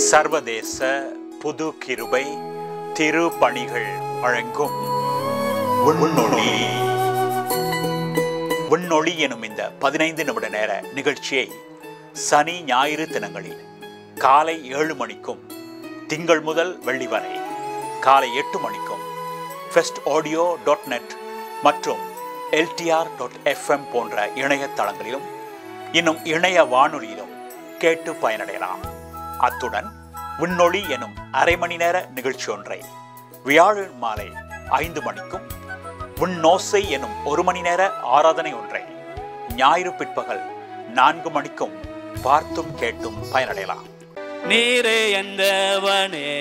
சர்வதேச புது கிருபை திருப்பணிகள் வழங்கும் விண்ணொளி. விண்ணொளி எனும் இந்த 15 நிமிட நேர நிகழ்ச்சியை சனி ஞாயிறு தினங்களில் காலை 7 மணிக்கும் திங்கள் முதல் வெள்ளி வரை காலை 8 மணிக்கும் festaudio.net மற்றும் LTR.fm போன்ற இணையதளங்களிலும் இன்னும் இணைய வானொலியிலும் கேட்டு பயனடையலாம். அத்துடன் விண்ணொளி எனும் அரை மணி நேர நிகழ்ச்சி ஒன்றை வியாழன் மாலை 5 மணிக்கும், விண்ணோசை எனும் 1 மணி நேர ஆராதனை ஒன்றை ஞாயிறு பிற்பகல் 4 மணிக்கும் பார்த்தும் கேட்டும் பயனடையலாம். நீரே என்றவனே,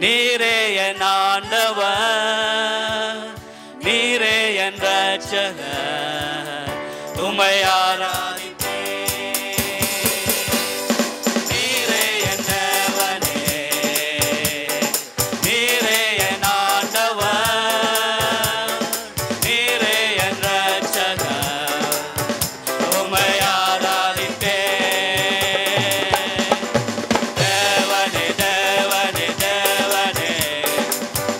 நீரே என் ஆண்டவர், நீரே என் இரட்சகர், உம்மை ஆராதிப்பேன். நீரே என்றவனே, நீரே என் ஆண்டவர், நீரே என் இரட்சகர், உம்மை ஆராதிப்பேன். தேவனே தேவனே தேவனே,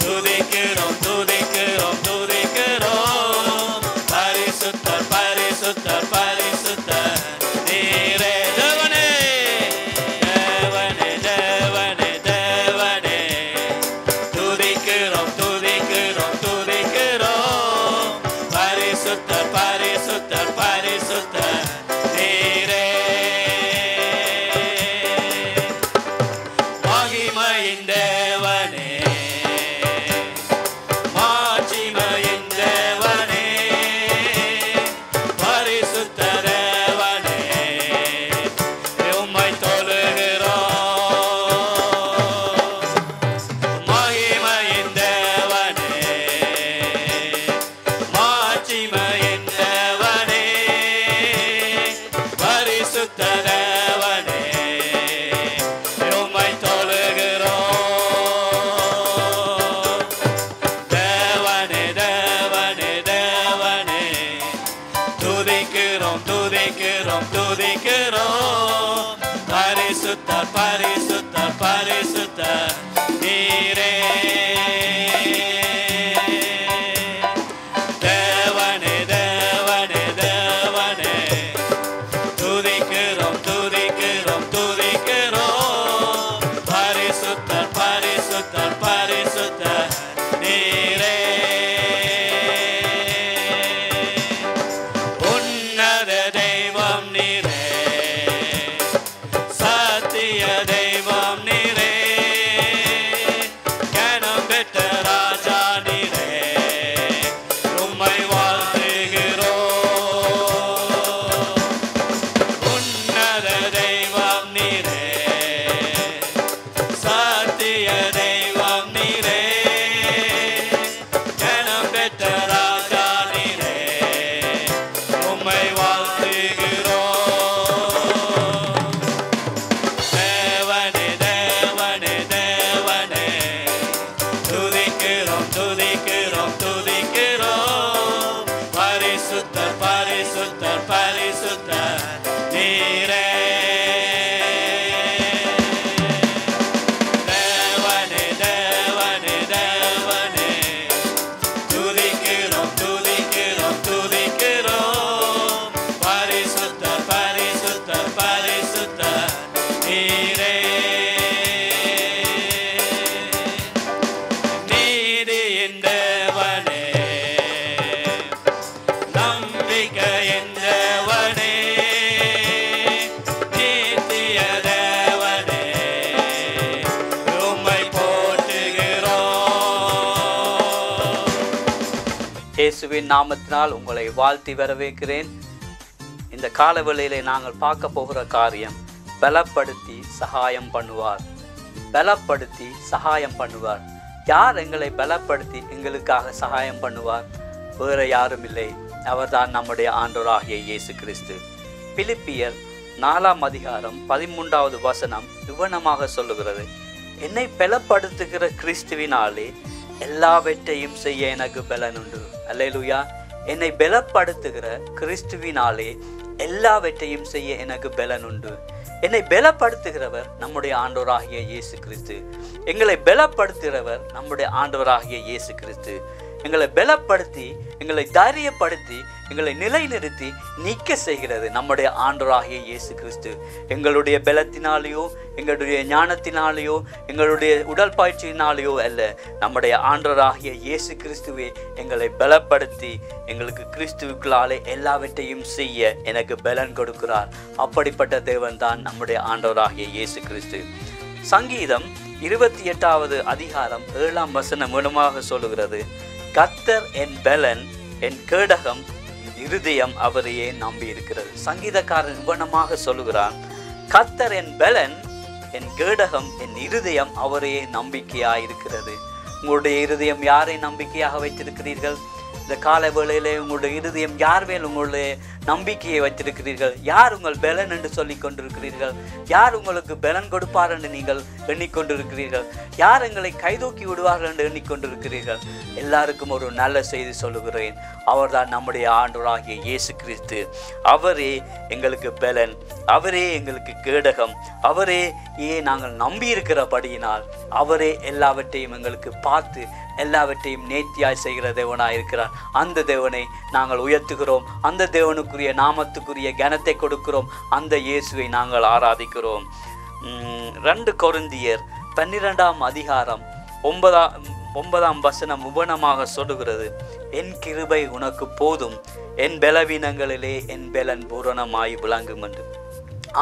துதிக்கிறோம் துதிக்கிறோம் துதிக்கிறோம். பரிசுத்தர் பரிசுத்தர் பரிசுத்தர் நீரே. தேவனே தேவனே தேவனே தேவனே, துதிக்கிறோம் துதிக்கிறோம் துதிக்கிறோம். பரிசுத்தர் பரிசுத்தர் பரிசுத்தர் நீரே. மகிமையின் தேவனே, மாட்சிமையின் தேவனே, பரிசுத்த தேவனே, உம்மை தொழுகிறோம். மகிமையின் தேவனே, மாட்சிமையின் தேவனே, பரிசுத்த தேவனே, உம்மை தொழுகிறோம். தேவனே தேவனே தேவனே, துதிக்கிறோம் துதிக்கிறோம் துதிக்கிறோம். பரிசுத்தர் பரிசுத்தர் பரிசுத்தர் நீரே. தேவனே தேவனே தேவனே, துதிக்கிறோம் துதிக்கிறோம் துதிக்கிறோம். பரிசுத்தர் பரிசுத்தர் பரிசுத்தர் நீரே. உன்னத தெய்வம் நீரே, சத்திய தெய்வம் நீரே, கனம் பெற்ற ராஜா நீரே, உம்மை வாழ்த்துகிறோம். உன்னத தெய்வம் நீரே, சத்திய தெய்வம் நீரே, கனம் பெற்ற ராஜா நீரே, உம்மை வாழ்த்துகிறோம். தேவனே தேவனே தேவனே, துதிக்கிறோம் துதிக்கிறோம் துதிக்கிறோம். பரிசுத்தர் பரிசுத்தர் பரிசுத்தர் நீரே. தேவனே தேவனே தேவனே, துதிக்கிறோம் துதிக்கிறோம் துதிக்கிறோம். பரிசுத்தர் பரிசுத்தர் பரிசுத்தர் நீரே. நீதியின் தேவனே, நம்பிக்கையின் தேவனே, நித்திய தேவனே, உம்மை போற்றுகிறோம். இயேசுவின் நாமத்தினால் உங்களை வாழ்த்தி வரவேற்கிறேன். இந்த காலவேளையிலே நாங்கள் பார்க்க போகிற காரியம், பலப்படுத்தி சகாயம் பண்ணுவார். பலப்படுத்தி சகாயம் பண்ணுவார். யார் எங்களை பலப்படுத்தி எங்களுக்காக சகாயம் பண்ணுவார்? வேறு யாரும் இல்லை, அவர்தான் நம்முடைய ஆண்டவராகிய இயேசு கிறிஸ்து. பிலிப்பியர் 4ஆம் அதிகாரம் 13வது வசனம் இவ்வனமாக சொல்லுகிறது, என்னை பலப்படுத்துகிற கிறிஸ்துவினாலே எல்லாவற்றையும் செய்ய எனக்கு பலன் உண்டு. அல்லேலூயா. என்னை பலப்படுத்துகிற கிறிஸ்துவினாலே எல்லாவற்றையும் செய்ய எனக்கு பலன் உண்டு. என்னை பலப்படுத்துகிறவர் நம்முடைய ஆண்டவராகிய இயேசு கிறிஸ்து. எங்களை பலப்படுத்துகிறவர் நம்முடைய ஆண்டவராகிய இயேசு கிறிஸ்து. எங்களை பலப்படுத்தி, எங்களை தைரியப்படுத்தி, எங்களை நிலைநிறுத்தி நீக்க செய்கிறது நம்முடைய ஆண்டவராகிய இயேசு கிறிஸ்து. எங்களுடைய பலத்தினாலேயோ, எங்களுடைய ஞானத்தினாலேயோ, எங்களுடைய உடல் பயிற்சியினாலேயோ அல்ல, நம்முடைய ஆண்டவராகிய இயேசு கிறிஸ்துவே எங்களை பலப்படுத்தி எங்களுக்கு கிறிஸ்துவுக்குள்ளாலே எல்லாவற்றையும் செய்ய எனக்கு பலன் கொடுக்கிறார். அப்படிப்பட்ட தேவன் தான் நம்முடைய ஆண்டவராகிய இயேசு கிறிஸ்து. சங்கீதம் 28வது அதிகாரம் 7ஆம் வசனம் மூலமாக சொல்லுகிறது, கர்த்தர் என் பலன், என் கேடகம், இருதயம் அவரையே நம்பி இருக்கிறது. சங்கீதக்காரன் விவனமாக சொல்லுகிறான், கர்த்தர் என் பலன், என் கேடகம், என் இருதயம் அவரையே நம்பிக்கையாக இருக்கிறது. உங்களுடைய இருதயம் யாரை நம்பிக்கையாக வைத்திருக்கிறீர்கள்? இந்த கால வேளையிலே உங்களுடைய இருதயம் யார் மேல் உங்களுடைய நம்பிக்கையை வைத்திருக்கிறீர்கள்? யார் உங்கள் பலன் என்று சொல்லிக் கொண்டிருக்கிறீர்கள்? யார் உங்களுக்கு பலன் கொடுப்பார் என்று நீங்கள் எண்ணிக்கொண்டிருக்கிறீர்கள்? யார் எங்களை கைதூக்கி விடுவார்கள் என்று எண்ணிக்கொண்டிருக்கிறீர்கள்? எல்லாருக்கும் ஒரு நல்ல செய்தி சொல்லுகிறேன். அவர்தான் நம்முடைய ஆண்டவராகிய இயேசு கிறிஸ்து. அவரே எங்களுக்கு பலன், அவரே எங்களுக்கு கேடகம், அவரே நாங்கள் நம்பி இருக்கிறபடியினால் அவரே எல்லாவற்றையும் எங்களுக்கு பார்த்து எல்லாவற்றையும் நேர்த்தியாய் செய்கிற தேவனாய் இருக்கிறார். அந்த தேவனை நாங்கள் உயர்த்துகிறோம். அந்த தேவனுக்குரிய நாமத்துக்குரிய கனத்தை கொடுக்கிறோம். அந்த இயேசுவை நாங்கள் ஆராதிக்கிறோம். 2 கொரிந்தியர் 12ஆம் அதிகாரம் 9ஆம் வசனம் உபனமாக சொல்லுகிறது, என் கிருபை உனக்கு போதும், என் பலவீனங்களிலே என் பலன் பூரணமாய் விளங்கும் என்று.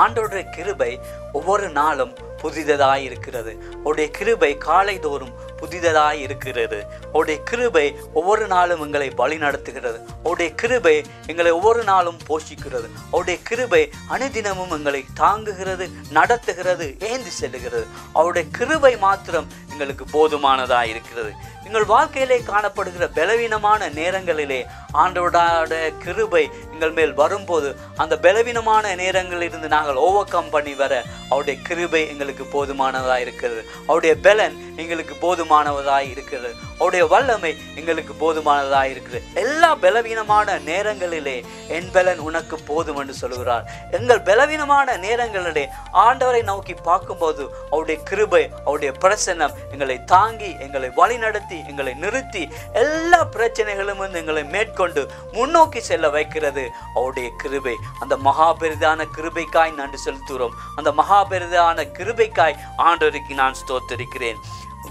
ஆண்டவருடைய கிருபை ஒவ்வொரு நாளும் புதிததாய் இருக்கிறது. அவருடைய கிருபை காலை தோறும் புதிததாய் இருக்கிறது. அவருடைய கிருபை ஒவ்வொரு நாளும் எங்களை வழி நடத்துகிறது. அவருடைய கிருபை எங்களை ஒவ்வொரு நாளும் போஷிக்கிறது. அவருடைய கிருபை அனுதினமும் எங்களை தாங்குகிறது, நடத்துகிறது, ஏந்தி செல்லுகிறது. அவருடைய கிருபை மாத்திரம் எங்களுக்கு போதுமானதாக இருக்கிறது. எங்கள் வாழ்க்கையிலே காணப்படுகிற பலவீனமான நேரங்களிலே ஆண்டவருடைய கிருபை எங்கள் மேல் வரும்போது அந்த பலவீனமான நேரங்களிலிருந்து நாங்கள் ஓவர் கம் பண்ணி வர அவருடைய கிருபை எங்களுக்கு போதுமானதாக இருக்கிறது. அவருடைய பலன் எங்களுக்கு போதுமானதாக இருக்கிறது. அவருடைய வல்லமை எங்களுக்கு போதுமானதாக இருக்கிறது. எல்லா பலவீனமான நேரங்களிலே என் பலன் உனக்கு போதும் என்று சொல்கிறார். எங்கள் பலவீனமான நேரங்களிலே ஆண்டவரை நோக்கி பார்க்கும்போது அவருடைய கிருபை, அவருடைய பிரசன்னம் எங்களை தாங்கி, எங்களை வழி நடத்தி, எங்களை நிறுத்தி, எல்லா பிரச்சனைகளும் எங்களை மேற்கொண்டு முன்னோக்கி செல்ல வைக்கிறது அவருடைய கிருபை. அந்த மகாபெரிதான கிருபைக்காய் நன்றி செலுத்துகிறோம். அந்த மகாபெரிதான கிருபைக்காய் ஆண்டவருக்கு நான் ஸ்தோத்திரிக்கிறேன்.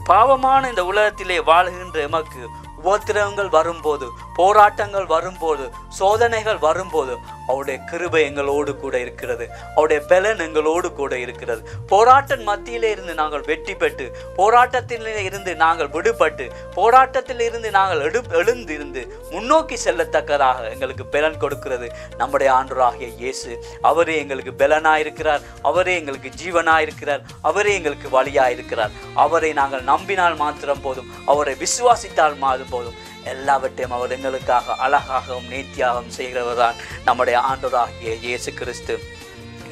பாவமான இந்த உலகத்திலே வாழ்கின்ற எமக்கு உபத்திரவங்கள் வரும்போது, போராட்டங்கள் வரும்போது, சோதனைகள் வரும்போது அவருடைய கிருபை எங்களோடு கூட இருக்கிறது. அவருடைய பலன் எங்களோடு கூட இருக்கிறது. போராட்ட மத்தியிலே இருந்து நாங்கள் வெற்றி பெற்று, போராட்டத்தில் இருந்து நாங்கள் விடுபட்டு, போராட்டத்தில் இருந்து நாங்கள் எழுந்திருந்து முன்னோக்கி செல்லத்தக்கதாக எங்களுக்கு பலன் கொடுக்கிறது நம்முடைய ஆண்டவராகிய இயேசு. அவரே எங்களுக்கு பலனாயிருக்கிறார். அவரே எங்களுக்கு ஜீவனாயிருக்கிறார். அவரே எங்களுக்கு வழியாயிருக்கிறார். அவரை நாங்கள் நம்பினால் மாத்திரம் போதும், அவரை விசுவாசித்தால் போதும். எல்லாவற்றையும் அவர் எங்களுக்காக அழகாகவும் நேர்த்தியாகவும் செய்கிறவர்தான் நம்முடைய ஆண்டவராகிய இயேசு கிறிஸ்து.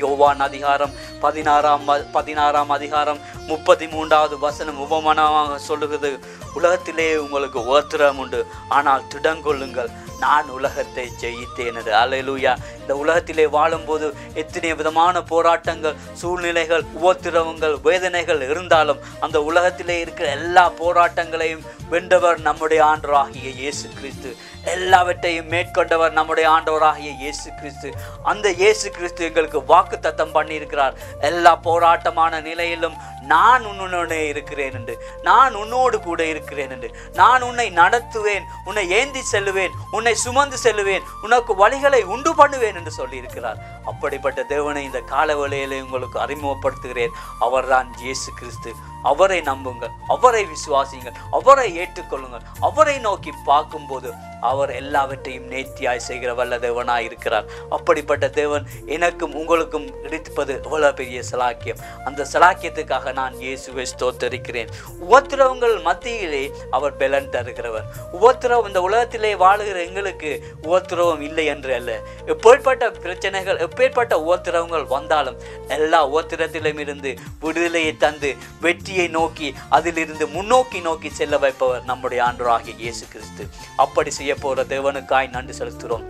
யோவான் அதிகாரம் 16ஆம் அதிகாரம் 33வது வசனம் உபமானமாக சொல்லுகிறது, உலகத்திலே உங்களுக்கு உபத்திரவம் உண்டு, ஆனால் திடங்கொள்ளுங்கள், நான் உலகத்தை ஜெயித்தேன் என்று. அல்லேலூயா. இந்த உலகத்திலே வாழும்போது எத்தனை விதமான போராட்டங்கள், சூழ்நிலைகள், உபத்திரவங்கள், வேதனைகள் இருந்தாலும் அந்த உலகத்திலே இருக்கிற எல்லா போராட்டங்களையும் வென்றவர் நம்முடைய ஆண்டவராகிய இயேசு கிறிஸ்து. எல்லாவற்றையும் மேற்கொண்டவர் நம்முடைய ஆண்டவராகிய இயேசு கிறிஸ்து. அந்த இயேசு கிறிஸ்து எங்களுக்கு வாக்குத்தத்தம் பண்ணியிருக்கிறார். எல்லா போராட்டமான நிலையிலும் நான் உன்னுடனே இருக்கிறேன் என்று, நான் உன்னோடு கூட இருக்கிறேன் என்று, நான் உன்னை நடத்துவேன், உன்னை ஏந்தி செல்லுவேன், உன்னை சுமந்து செல்லுவேன், உனக்கு வழிகளை உண்டு பண்ணுவேன் என்று சொல்லி இருக்கிறார். அப்படிப்பட்ட தேவனை இந்த கால வேளையிலே உங்களுக்கு அறிமுகப்படுத்துகிறேன். அவர்தான் இயேசு கிறிஸ்து. அவரை நம்புங்கள், அவரை விசுவாசியுங்கள், அவரை ஏற்றுக்கொள்ளுங்கள். அவரை நோக்கி பார்க்கும்போது அவர் எல்லாவற்றையும் நேர்த்தியாய் செய்கிற வல்ல தேவனாய் இருக்கிறார். அப்படிப்பட்ட தேவன் எனக்கும் உங்களுக்கும் கிடைப்பது எவ்வளவு பெரிய சலாக்கியம். அந்த சலாக்கியத்துக்காக நான் இயேசுவை ஸ்தோத்தரிக்கிறேன். உபத்திரவங்கள் மத்தியிலே அவர் பலன் தருகிறவர். உபத்திரவம் இந்த உலகத்திலே வாழுகிற எங்களுக்கு உபத்திரவம் இல்லை என்று அல்ல. எப்பேற்பட்ட பிரச்சனைகள், எப்பேற்பட்ட உபத்திரவங்கள் வந்தாலும் எல்லா உபத்திரத்திலும் இருந்து விடுதலையை தந்து வெற்றியை நோக்கி, அதிலிருந்து முன்னோக்கி நோக்கி செல்ல வைப்பவர் நம்முடைய ஆண்டவராகிய இயேசு கிறிஸ்து. அப்படி செய்ய போற தேவனுக்காய் நன்றி செலுத்துகிறோம்.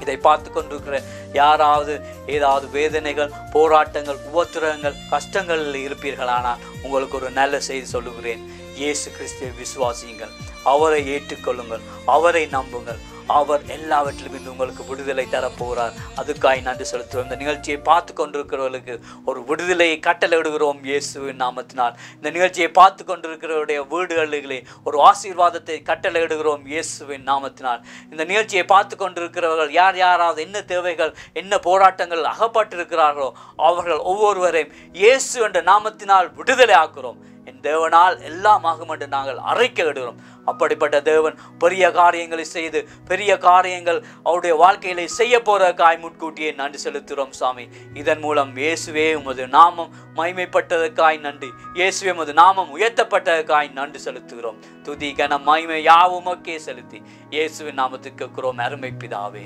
இதை பார்த்து கொண்டிருக்கிற யாராவது ஏதாவது வேதனைகள், போராட்டங்கள், உபத்திரங்கள், கஷ்டங்களில் இருப்பீர்களானால் உங்களுக்கு ஒரு நல்ல செய்தி சொல்லுகிறேன். இயேசு கிறிஸ்துவை விசுவாசியுங்கள், அவரை ஏற்றுக்கொள்ளுங்கள், அவரை நம்புங்கள். அவர் எல்லாவற்றிலும் உங்களுக்கு விடுதலை தரப்போகிறார். அதுக்காய் நன்றி செலுத்துவோம். இந்த நிகழ்ச்சியை பார்த்து கொண்டிருக்கிறவர்களுக்கு ஒரு விடுதலையை கட்டளையிடுகிறோம் இயேசுவின் நாமத்தினால். இந்த நிகழ்ச்சியை பார்த்து கொண்டிருக்கிறவருடைய வீடுகளிலே ஒரு ஆசீர்வாதத்தை கட்டளையிடுகிறோம் இயேசுவின் நாமத்தினால். இந்த நிகழ்ச்சியை பார்த்து கொண்டிருக்கிறவர்கள் யாராவது என்ன தேவைகள், என்ன போராட்டங்கள் அகப்பட்டிருக்கிறார்களோ அவர்கள் ஒவ்வொருவரையும் இயேசு என்ற நாமத்தினால் விடுதலை ஆக்குகிறோம். என் தேவனால் எல்லாம் ஆகும் என்று நாங்கள் அறிக்கையிடுகிறோம். அப்படிப்பட்ட தேவன் பெரிய காரியங்களை செய்து பெரிய காரியங்கள் அவருடைய வாழ்க்கையிலே செய்ய போறதுக்காய் முன்கூட்டியே நன்றி செலுத்துகிறோம் சாமி. இதன் மூலம் இயேசுவே உமது நாமம் மகிமைப்பட்டதற்காய் நன்றி. இயேசுவே உமது நாமம் உயர்த்தப்பட்டதற்காய் நன்றி செலுத்துகிறோம். துதி கன மகிமை யாவும் உமக்கே செலுத்தி இயேசுவின் நாமத்துக்கு கேட்கிறோம் அருமை பிதாவே,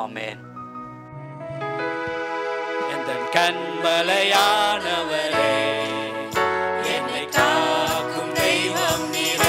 ஆமென். கண்மலையானவரே, என்னை காக்கும் தெய்வம் நீரே.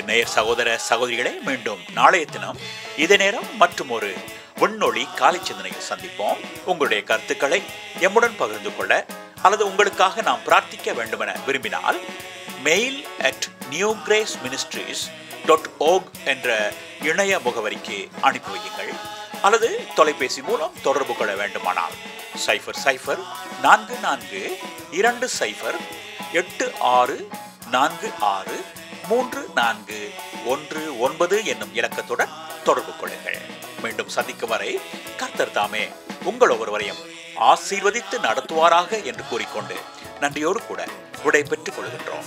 நேயர் சகோதர சகோதரிகளே, மீண்டும் நாளைய தினம் இதே நேரம் மற்றும் ஒரு விண்ணொளி காலை சிந்தனையில் சந்திப்போம். உங்களுடைய கருத்துக்களை எம்முடன் பகிர்ந்து கொள்ள அல்லது உங்களுக்காக நாம் பிரார்த்திக்க வேண்டுமென விரும்பினால் mail@newgraceministries.org என்ற இணைய முகவரிக்கு அனுப்பி வையுங்கள். அல்லது தொலைபேசி மூலம் தொடர்பு கொள்ள வேண்டுமானால் 00442086463419 என்னும் இலக்கத்துடன் தொடர்பு கொள்ளுங்கள். மீண்டும் சந்திக்கும் வரை கர்த்தர் தாமே உங்கள் ஒவ்வொருவரையும் ஆசீர்வதித்து நடத்துவாராக என்று கூறிக்கொண்டு நன்றியோடு கூட விடை பெற்றுக் கொள்கின்றோம்.